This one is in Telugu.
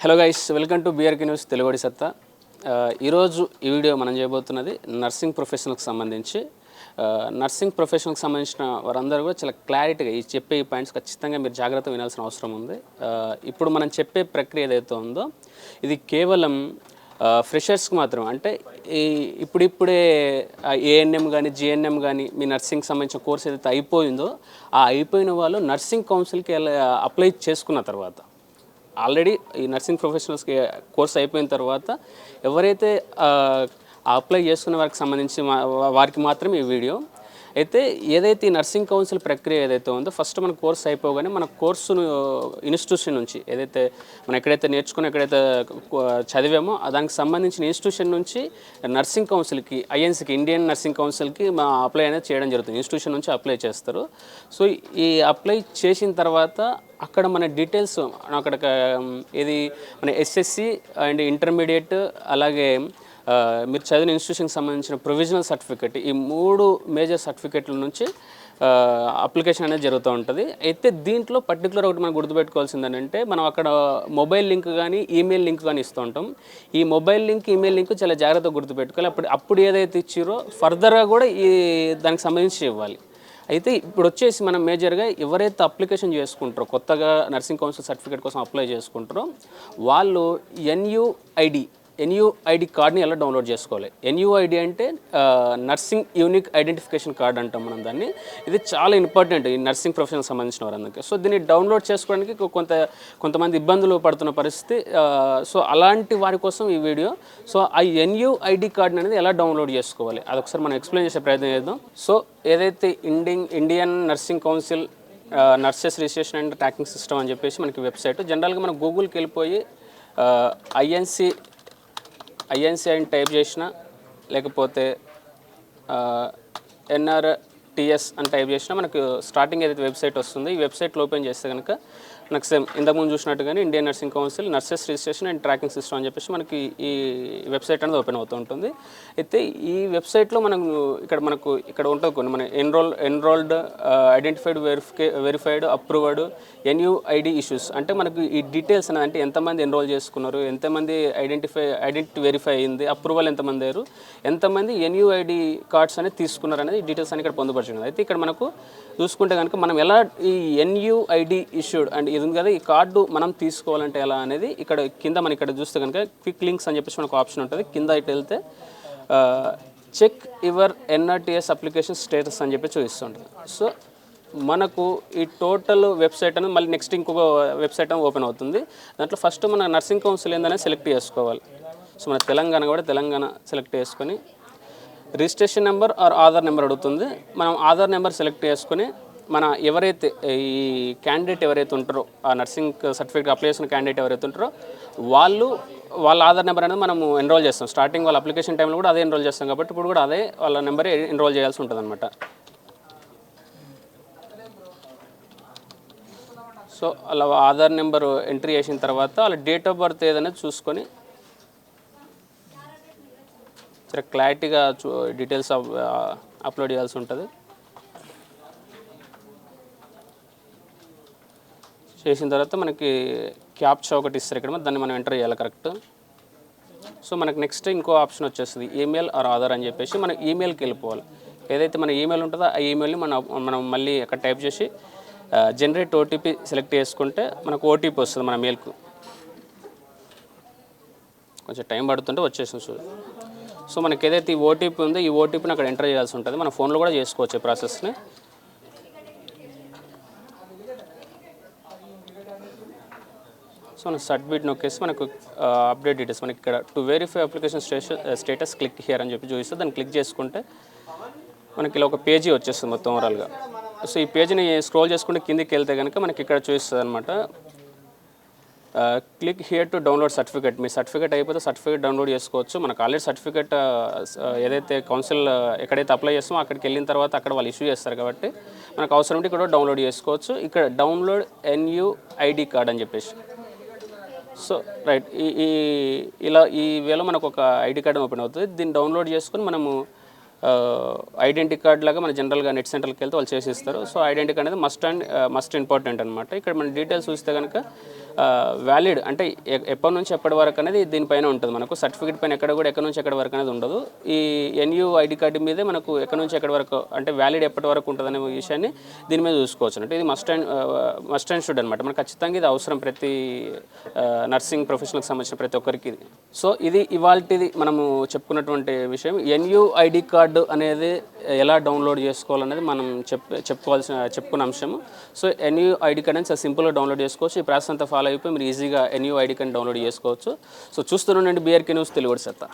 Hello guys, welcome to BRK news తెలుగుడి సత్తా. ఈరోజు ఈ వీడియో మనం చేయబోతున్నది నర్సింగ్ ప్రొఫెషనల్కి సంబంధించి. నర్సింగ్ ప్రొఫెషనల్కి సంబంధించిన వారందరూ కూడా చాలా క్లారిటీగా ఈ చెప్పే ఈ పాయింట్స్ ఖచ్చితంగా మీరు జాగ్రత్తగా వినాల్సిన అవసరం ఉంది. ఇప్పుడు మనం చెప్పే ప్రక్రియ ఏదైతే ఉందో ఇది కేవలం ఫ్రెషర్స్కి మాత్రం, అంటే ఇప్పుడిప్పుడే ఏఎన్ఎం కానీ జిఎన్ఎం కానీ మీ నర్సింగ్కి సంబంధించిన కోర్స్ ఏదైతే అయిపోయిందో ఆ అయిపోయిన వాళ్ళు నర్సింగ్ కౌన్సిల్కి అప్లై చేసుకున్న తర్వాత, ఆల్రెడీ ఈ నర్సింగ్ ప్రొఫెషనల్స్కి కోర్స్ అయిపోయిన తర్వాత ఎవరైతే అప్లై చేసుకునే వారికి సంబంధించి వారికి మాత్రమే ఈ వీడియో. అయితే ఏదైతే ఈ నర్సింగ్ కౌన్సిల్ ప్రక్రియ ఏదైతే ఉందో ఫస్ట్ మన కోర్స్ అయిపోగానే మన కోర్సును ఇన్స్టిట్యూషన్ నుంచి ఏదైతే మనం ఎక్కడైతే నేర్చుకుని ఎక్కడైతే చదివామో దానికి సంబంధించిన ఇన్స్టిట్యూషన్ నుంచి నర్సింగ్ కౌన్సిల్కి, ఐఎన్సీకి, ఇండియన్ నర్సింగ్ కౌన్సిల్కి మా అప్లై అనేది చేయడం జరుగుతుంది. ఇన్స్టిట్యూషన్ నుంచి అప్లై చేస్తారు. సో ఈ అప్లై చేసిన తర్వాత అక్కడ మన డీటెయిల్స్ అక్కడ ఇది మన ఎస్ఎస్సి అండ్ ఇంటర్మీడియట్, అలాగే మీరు చదివిన ఇన్స్టిట్యూషన్కి సంబంధించిన ప్రొవిజనల్ సర్టిఫికేట్, ఈ 3 మేజర్ సర్టిఫికేట్ల నుంచి అప్లికేషన్ అనేది జరుగుతూ ఉంటుంది. అయితే దీంట్లో పర్టికులర్ ఒకటి మనం గుర్తుపెట్టుకోవాల్సింది ఏంటంటే, మనం అక్కడ మొబైల్ లింక్ కానీ ఈమెయిల్ లింక్ కానీ ఇస్తూ ఉంటాం. ఈ మొబైల్ లింక్, ఈమెయిల్ లింక్ చాలా జాగ్రత్తగా గుర్తుపెట్టుకోవాలి. అప్పుడు ఏదైతే ఇచ్చిరో ఫర్దర్గా కూడా దానికి సంబంధించి ఇవ్వాలి. అయితే ఇప్పుడు వచ్చేసి మనం మేజర్గా ఎవరైతే అప్లికేషన్ చేసుకుంటారో, కొత్తగా నర్సింగ్ కౌన్సిల్ సర్టిఫికేట్ కోసం అప్లై చేసుకుంటారో వాళ్ళు ఎన్యూఐడి కార్డ్ని ఎలా డౌన్లోడ్ చేసుకోవాలి. ఎన్యూఐడి అంటే నర్సింగ్ యూనిక్ ఐడెంటిఫికేషన్ కార్డ్ అంటాం మనం దాన్ని. ఇది చాలా ఇంపార్టెంట్ ఈ నర్సింగ్ ప్రొఫెషన్కి సంబంధించిన వారందరికీ. సో దీన్ని డౌన్లోడ్ చేసుకోవడానికి కొంతమంది ఇబ్బందులు పడుతున్న పరిస్థితి. సో అలాంటి వారి కోసం ఈ వీడియో. సో ఆ ఎన్యూఐడి కార్డ్ అనేది ఎలా డౌన్లోడ్ చేసుకోవాలి అదొకసారి మనం ఎక్స్ప్లెయిన్ చేసే ప్రయత్నం చేద్దాం. సో ఏదైతే Indian nursing council nurses registration and tracking system అని చెప్పేసి మనకి వెబ్సైట్, జనరల్గా మనం గూగుల్కి వెళ్ళిపోయి ఐఎన్సీ అని టైప్ చేసినా, లేకపోతే ఎన్ఆర్టీఎస్ అని టైప్ చేసినా మనకు స్టార్టింగ్ ఏదైతే వెబ్సైట్ వస్తుంది, ఈ వెబ్సైట్లో ఓపెన్ చేస్తే కనుక మనకు సేమ్ ఇంతకుముందు చూసినట్టుగానే Indian nursing council nurses registration and tracking system అని చెప్పేసి మనకి ఈ వెబ్సైట్ అనేది ఓపెన్ అవుతూ ఉంటుంది. అయితే ఈ వెబ్సైట్లో మనకు ఇక్కడ ఉంటుంది కొన్ని మన enrolled, identified, verified, approved, NUID issues. అంటే మనకు ఈ డీటెయిల్స్ అనేది, అంటే ఎంతమంది ఎన్రోల్ చేసుకున్నారు, ఎంతమంది ఐడెంటిటీ వెరిఫై అయింది, అప్రూవల్ ఎంతమంది అయ్యారు, ఎంతమంది ఎన్యూఐడి కార్డ్స్ అనేది తీసుకున్నారు అనేది ఈ డీటెయిల్స్ అని ఇక్కడ పొందుపరిచింది. అయితే ఇక్కడ మనకు చూసుకుంటే కనుక మనం ఎలా ఈ ఎన్యూఐడి ఇష్యూడ్ అండ్ ఇది ఉంది కదా, ఈ కార్డు మనం తీసుకోవాలంటే ఎలా అనేది ఇక్కడ కింద మనం ఇక్కడ చూస్తే కనుక క్విక్ లింక్స్ అని చెప్పేసి మనకు ఆప్షన్ ఉంటుంది. కింద ఇటు వెళ్తే check your NRTS application status అని చెప్పి చూపిస్తుంటుంది. సో మనకు ఈ టోటల్ వెబ్సైట్ అనేది మళ్ళీ నెక్స్ట్ ఇంకొక వెబ్సైట్ అనేది ఓపెన్ అవుతుంది. దాంట్లో ఫస్ట్ మన నర్సింగ్ కౌన్సిల్ ఏందనేది సెలెక్ట్ చేసుకోవాలి. సో మన తెలంగాణ సెలెక్ట్ చేసుకొని registration number or Aadhaar number అడుగుతుంది. మనం ఆధార్ నెంబర్ సెలెక్ట్ చేసుకుని మన ఎవరైతే ఈ క్యాండిడేట్ ఎవరైతే ఉంటారో, ఆ నర్సింగ్ సర్టిఫికేట్ అప్లై చేసిన క్యాండిడేట్ ఎవరైతే ఉంటారో వాళ్ళ ఆధార్ నెంబర్ అనేది మనము ఎన్రోల్ చేస్తాం. స్టార్టింగ్ వాళ్ళ అప్లికేషన్ టైంలో కూడా అదే ఎన్రోల్ చేస్తాం కాబట్టి ఇప్పుడు కూడా అదే వాళ్ళ నెంబరే ఎన్రోల్ చేయాల్సి ఉంటుంది అనమాట. సో అలా ఆధార్ నెంబర్ ఎంట్రీ చేసిన తర్వాత వాళ్ళ డేట్ ఆఫ్ బర్త్ ఏదనేది చూసుకొని సరే క్లారిటీగా డీటెయిల్స్ అప్లోడ్ చేయాల్సి ఉంటుంది. చేసిన తర్వాత మనకి క్యాప్చా ఒకటి ఇస్తారు ఇక్కడ, దాన్ని మనం ఎంటర్ చేయాలి కరెక్ట్. సో మనకు నెక్స్ట్ ఇంకో ఆప్షన్ వచ్చేస్తుంది ఈమెయిల్ ఆర్ ఆధార్ అని చెప్పేసి మనం ఈమెయిల్కి వెళ్ళిపోవాలి. ఏదైతే మన ఈమెయిల్ ఉంటుందో ఆ ఈమెయిల్ని మనం మళ్ళీ అక్కడ టైప్ చేసి జనరేట్ ఓటీపీ సెలెక్ట్ చేసుకుంటే మనకు ఓటీపీ వస్తుంది మన మెయిల్కు. కొంచెం టైం పడుతుంటే వచ్చేసింది. సో మనకి ఏదైతే ఈ ఓటీపీ ఉందో ఈ ఓటీపీని అక్కడ ఎంటర్ చేయాల్సి ఉంటుంది. మన ఫోన్లో కూడా చేసుకోవచ్చు ఈ ప్రాసెస్ని. సో మనం సబ్మిట్ నొక్కేసి మనకు అప్డేట్ డీటెయిల్స్ మనకి ఇక్కడ to verify application status click here అని చెప్పి చూపిస్తే దాన్ని క్లిక్ చేసుకుంటే మనకి ఇలా ఒక పేజీ వచ్చేస్తుంది మొత్తం ఓవరాల్గా. సో ఈ పేజీని స్క్రోల్ చేసుకుంటే కిందికి వెళ్తే కనుక మనకి ఇక్కడ చూపిస్తుంది అనమాట, click here to download certificate. Me certificate అయిపోతే సర్టిఫికేట్ డౌన్లోడ్ చేసుకోవచ్చు. మనకు ఆల్రెడీ సర్టిఫికేట్ ఏదైతే కౌన్సిల్ ఎక్కడైతే అప్లై చేస్తామో అక్కడికి వెళ్ళిన తర్వాత అక్కడ వాళ్ళు ఇష్యూ చేస్తారు కాబట్టి మనకు అవసరం ఉంటే ఇక్కడ డౌన్లోడ్ చేసుకోవచ్చు. ఇక్కడ డౌన్లోడ్ ఎన్యూఐడి కార్డ్ అని చెప్పేసి. సో రైట్, ఈ వేలో మనకు ఒక ఐడి కార్డ్ ఓపెన్ అవుతుంది. దీన్ని డౌన్లోడ్ చేసుకొని మనము ఐడెంటిటీ కార్డ్ లాగా మన జనరల్గా నెట్ సెంటర్కి వెళ్తే వాళ్ళు చేసిస్తారు. సో ఐడెంటిటీ కార్డ్ అనేది మస్ట్ ఇంపార్టెంట్ అనమాట. ఇక్కడ మన డీటెయిల్స్ చూస్తే కనుక వ్యాలిడ్ అంటే ఎప్పటి నుంచి ఎప్పటి వరకు అనేది దీనిపైన ఉంటుంది. మనకు సర్టిఫికేట్ పైన ఎక్కడి నుంచి ఎక్కడి వరకు అనేది ఉండదు. ఈ ఎన్యూ ఐడి కార్డు మీదే మనకు ఎక్కడి నుంచి ఎక్కడి వరకు అంటే వ్యాలిడ్ ఎప్పటి వరకు ఉంటుంది అనే విషయాన్ని దీని మీద చూసుకోవచ్చు. అంటే ఇది మస్ట్ అండ్ షుడ్ అనమాట. మనకు ఖచ్చితంగా ఇది అవసరం ప్రతి నర్సింగ్ ప్రొఫెషనల్కి సంబంధించిన ప్రతి ఒక్కరికి ఇది. సో ఇది ఇవాల్టిది మనము చెప్పుకున్నటువంటి విషయం. ఎన్యూ ఐడి కార్డు అనేది ఎలా డౌన్లోడ్ చేసుకోవాలనేది మనం చెప్పుకున్న అంశము. సో ఎన్యూ ఐడి కార్డ్ అనేది సింపుల్గా డౌన్లోడ్ చేసుకోవచ్చు. ఈ ప్రాసెస్ అంతా ఫాలో అయిపోయి మీరు ఈజీగా ఎన్యూ ఐడి కార్డ్ డౌన్లోడ్ చేసుకోవచ్చు. సో చూస్తూనే BRK న్యూస్ తెలుగు సత్తా.